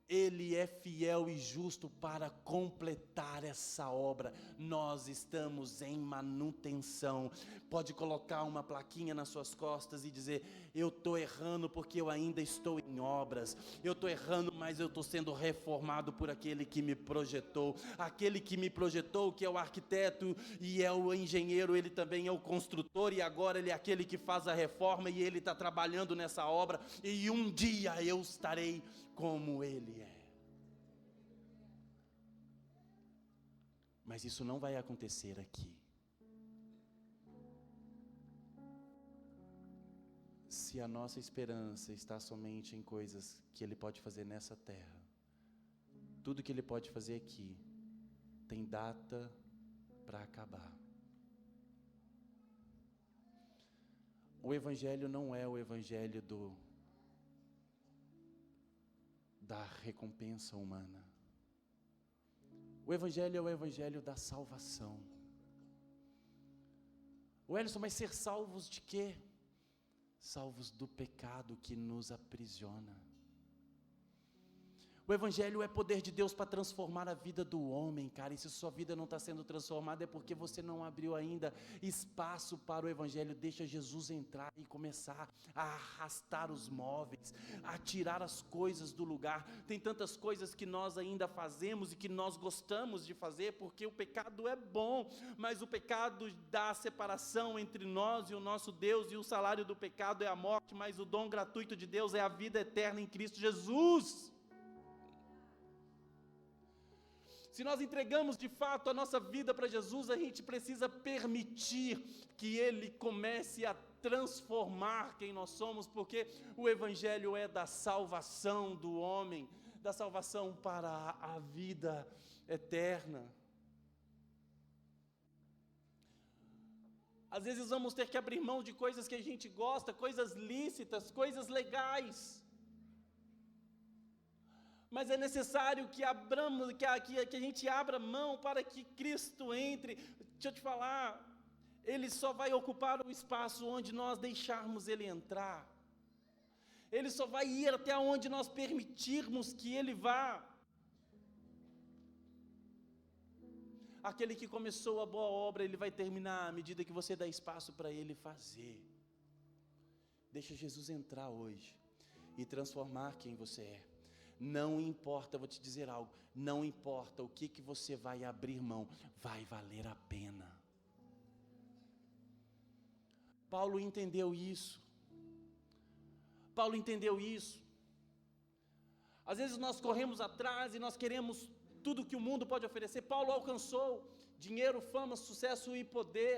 Ele é fiel e justo para completar essa obra. Nós estamos em manutenção. Pode colocar uma plaquinha nas suas costas e dizer: eu estou errando porque eu ainda estou em obras. Eu estou errando, mas eu estou sendo reformado por aquele que me projetou. Aquele que me projetou, que é o arquiteto e é o engenheiro, ele também é o construtor, e agora ele é aquele que faz a reforma, e ele está trabalhando nessa obra, e um dia eu estarei como Ele é. Mas isso não vai acontecer aqui. Se a nossa esperança está somente em coisas que Ele pode fazer nessa terra, tudo que Ele pode fazer aqui tem data para acabar. O Evangelho não é o Evangelho da recompensa humana. O Evangelho é o Evangelho da salvação. O Elson, mas ser salvos de quê? Salvos do pecado que nos aprisiona. O Evangelho é poder de Deus para transformar a vida do homem, cara. E se sua vida não está sendo transformada, é porque você não abriu ainda espaço para o Evangelho. Deixa Jesus entrar e começar a arrastar os móveis, a tirar as coisas do lugar. Tem tantas coisas que nós ainda fazemos e que nós gostamos de fazer, porque o pecado é bom, mas o pecado dá a separação entre nós e o nosso Deus, e o salário do pecado é a morte, mas o dom gratuito de Deus é a vida eterna em Cristo Jesus. Se nós entregamos de fato a nossa vida para Jesus, a gente precisa permitir que Ele comece a transformar quem nós somos, porque o Evangelho é da salvação do homem, da salvação para a vida eterna. Às vezes vamos ter que abrir mão de coisas que a gente gosta, coisas lícitas, coisas legais. Mas é necessário que a gente abra mão para que Cristo entre. Deixa eu te falar, Ele só vai ocupar o espaço onde nós deixarmos Ele entrar. Ele só vai ir até onde nós permitirmos que Ele vá. Aquele que começou a boa obra, Ele vai terminar à medida que você dá espaço para Ele fazer. Deixa Jesus entrar hoje e transformar quem você é. Não importa, eu vou te dizer algo, não importa o que você vai abrir mão, vai valer a pena. Paulo entendeu isso. Paulo entendeu isso. Às vezes nós corremos atrás e nós queremos tudo que o mundo pode oferecer. Paulo alcançou dinheiro, fama, sucesso e poder.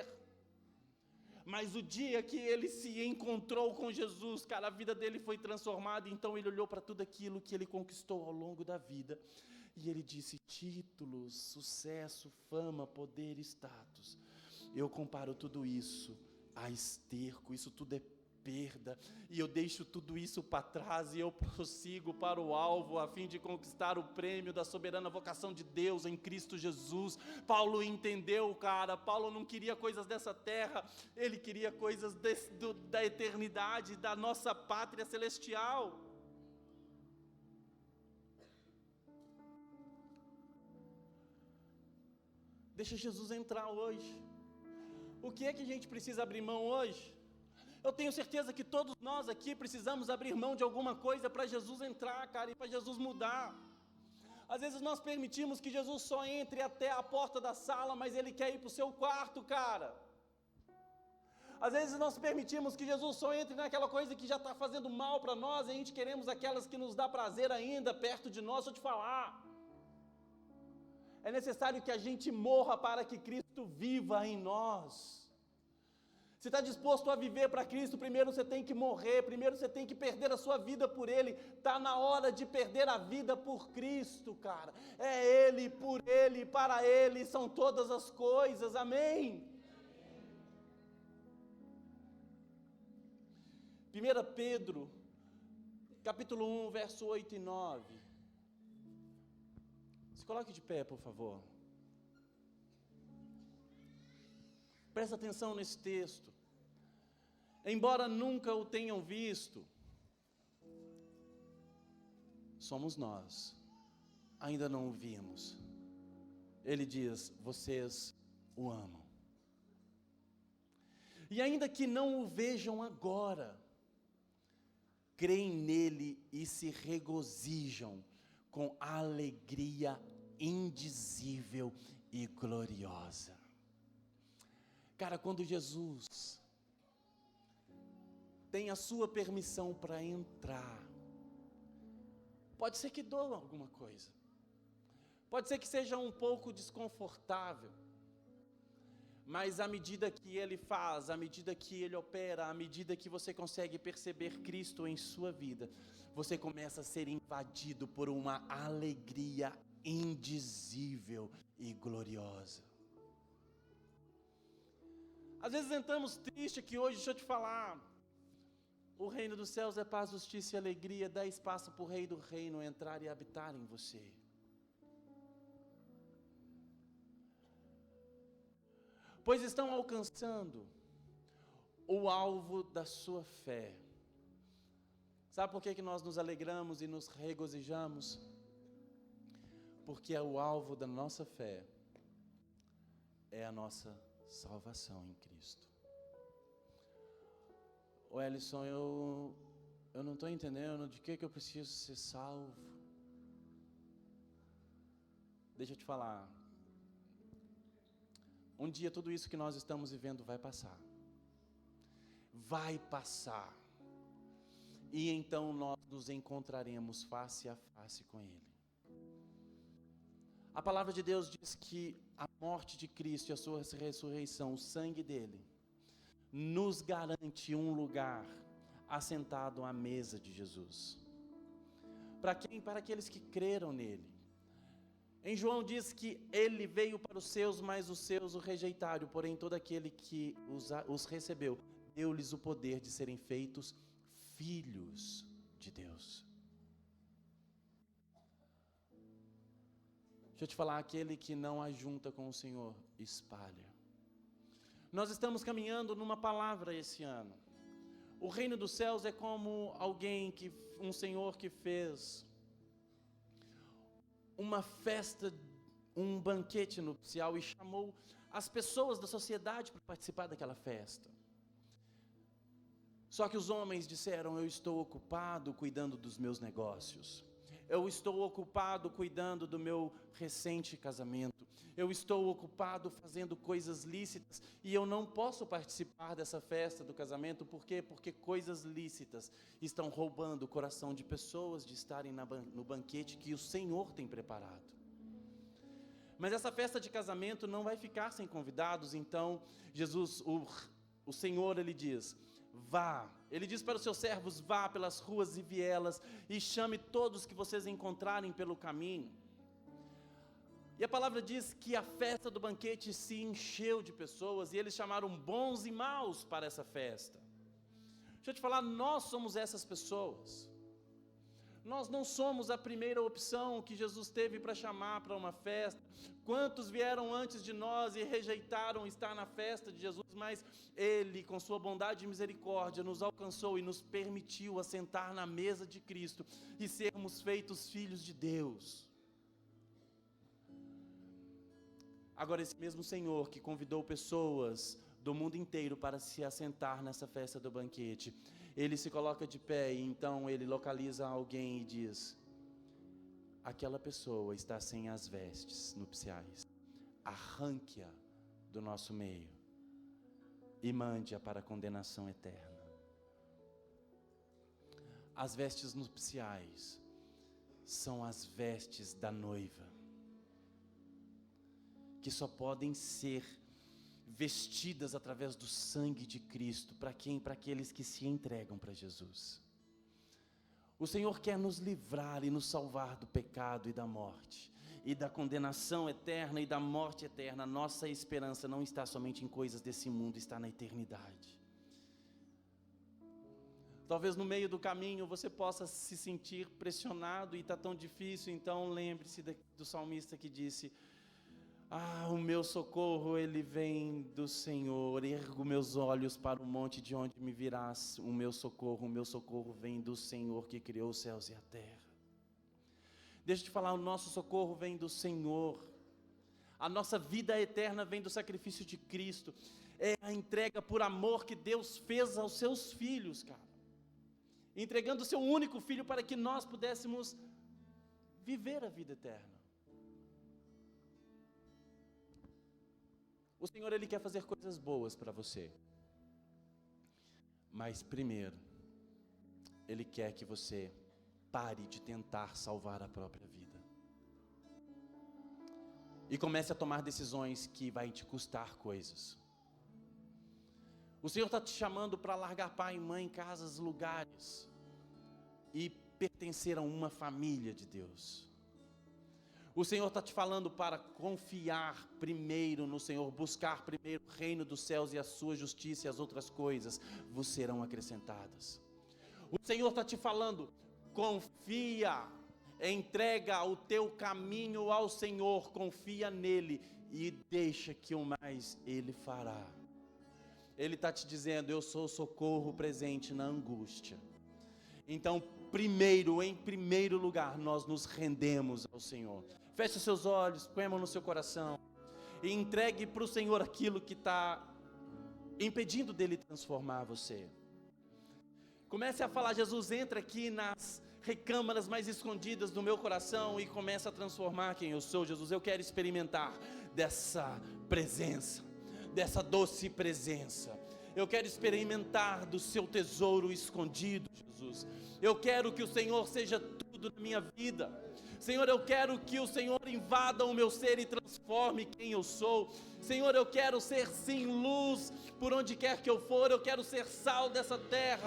Mas o dia que ele se encontrou com Jesus, cara, a vida dele foi transformada. Então ele olhou para tudo aquilo que ele conquistou ao longo da vida. E ele disse: títulos, sucesso, fama, poder, status. Eu comparo tudo isso a esterco, isso tudo é perda, e eu deixo tudo isso para trás e eu prossigo para o alvo a fim de conquistar o prêmio da soberana vocação de Deus em Cristo Jesus. Paulo entendeu, cara. Paulo não queria coisas dessa terra, ele queria coisas da eternidade, da nossa pátria celestial. Deixa Jesus entrar hoje. O que é que a gente precisa abrir mão hoje? Eu tenho certeza que todos nós aqui precisamos abrir mão de alguma coisa para Jesus entrar, cara, e para Jesus mudar. Às vezes nós permitimos que Jesus só entre até a porta da sala, mas Ele quer ir para o seu quarto, cara. Às vezes nós permitimos que Jesus só entre naquela coisa que já está fazendo mal para nós, e a gente queremos aquelas que nos dá prazer ainda perto de nós. Deixa eu te falar. É necessário que a gente morra para que Cristo viva em nós. Você está disposto a viver para Cristo? Primeiro você tem que morrer, primeiro você tem que perder a sua vida por Ele. Está na hora de perder a vida por Cristo, cara. É Ele, por Ele, para Ele são todas as coisas, amém? 1 Pedro, capítulo 1, verso 8 e 9. Se coloque de pé, por favor. Presta atenção nesse texto. Embora nunca o tenham visto, somos nós, ainda não o vimos. Ele diz: vocês o amam. E ainda que não o vejam agora, creem nele e se regozijam com alegria indizível e gloriosa. Cara, quando Jesus tem a sua permissão para entrar, pode ser que doa alguma coisa, pode ser que seja um pouco desconfortável, mas à medida que Ele faz, à medida que Ele opera, à medida que você consegue perceber Cristo em sua vida, você começa a ser invadido por uma alegria indizível e gloriosa. Às vezes entramos tristes aqui hoje. Deixa eu te falar, o reino dos céus é paz, justiça e alegria. Dá espaço para o rei do reino entrar e habitar em você. Pois estão alcançando o alvo da sua fé. Sabe por que nós nos alegramos e nos regozijamos? Porque é o alvo da nossa fé, é a nossa salvação em Cristo. Ô Ellison, eu não estou entendendo de que eu preciso ser salvo. Deixa eu te falar. Um dia tudo isso que nós estamos vivendo vai passar. Vai passar. E então nós nos encontraremos face a face com Ele. A palavra de Deus diz que a morte de Cristo e a sua ressurreição, o sangue dele, nos garante um lugar assentado à mesa de Jesus. Para quem? Para aqueles que creram nele. Em João diz que ele veio para os seus, mas os seus o rejeitaram. Porém, todo aquele que os recebeu, deu-lhes o poder de serem feitos filhos de Deus. Deixa eu te falar, aquele que não ajunta com o Senhor, espalha. Nós estamos caminhando numa palavra esse ano. O reino dos céus é como um senhor que fez uma festa, um banquete nupcial e chamou as pessoas da sociedade para participar daquela festa. Só que os homens disseram: eu estou ocupado cuidando dos meus negócios. Eu estou ocupado cuidando do meu recente casamento. Eu estou ocupado fazendo coisas lícitas e eu não posso participar dessa festa do casamento. Por quê? Porque coisas lícitas estão roubando o coração de pessoas de estarem no banquete que o Senhor tem preparado. Mas essa festa de casamento não vai ficar sem convidados. Então Jesus, o Senhor, ele diz: vá. Ele diz para os seus servos: vá pelas ruas e vielas e chame todos que vocês encontrarem pelo caminho. E a palavra diz que a festa do banquete se encheu de pessoas e eles chamaram bons e maus para essa festa. Deixa eu te falar, nós somos essas pessoas. Nós não somos a primeira opção que Jesus teve para chamar para uma festa. Quantos vieram antes de nós e rejeitaram estar na festa de Jesus, mas Ele, com sua bondade e misericórdia, nos alcançou e nos permitiu assentar na mesa de Cristo e sermos feitos filhos de Deus. Agora, esse mesmo Senhor que convidou pessoas do mundo inteiro para se assentar nessa festa do banquete, Ele se coloca de pé e então Ele localiza alguém e diz: aquela pessoa está sem as vestes nupciais, arranque-a do nosso meio e mande-a para a condenação eterna. As vestes nupciais são as vestes da noiva, que só podem ser vestidas através do sangue de Cristo. Para quem? Para aqueles que se entregam para Jesus. O Senhor quer nos livrar e nos salvar do pecado e da morte, e da condenação eterna e da morte eterna. Nossa esperança não está somente em coisas desse mundo, está na eternidade. Talvez no meio do caminho você possa se sentir pressionado e está tão difícil. Então lembre-se do salmista que disse: o meu socorro, ele vem do Senhor. Ergo meus olhos para o monte, de onde me virá o meu socorro vem do Senhor que criou os céus e a terra. Deixa eu te falar, o nosso socorro vem do Senhor. A nossa vida eterna vem do sacrifício de Cristo. É a entrega por amor que Deus fez aos seus filhos, cara. Entregando o seu único filho para que nós pudéssemos viver a vida eterna. O Senhor, Ele quer fazer coisas boas para você. Mas primeiro, Ele quer que você pare de tentar salvar a própria vida. E comece a tomar decisões que vai te custar coisas. O Senhor está te chamando para largar pai, mãe, casas, lugares e pertencer a uma família de Deus. O Senhor está te falando para confiar primeiro no Senhor, buscar primeiro o reino dos céus e a sua justiça, e as outras coisas vos serão acrescentadas. O Senhor está te falando: confia, entrega o teu caminho ao Senhor, confia nele e deixa que o mais Ele fará. Ele está te dizendo: eu sou o socorro presente na angústia. Então, em primeiro lugar, nós nos rendemos ao Senhor. Feche os seus olhos, põe a mão no seu coração e entregue para o Senhor aquilo que está impedindo dele transformar você. Comece a falar: Jesus, entra aqui nas recâmaras mais escondidas do meu coração e comece a transformar quem eu sou. Jesus, eu quero experimentar dessa presença, dessa doce presença. Eu quero experimentar do seu tesouro escondido, Jesus. Eu quero que o Senhor seja tudo na minha vida. Senhor, eu quero que o Senhor invada o meu ser e transforme quem eu sou. Senhor, eu quero ser sim luz por onde quer que eu for. Eu quero ser sal dessa terra.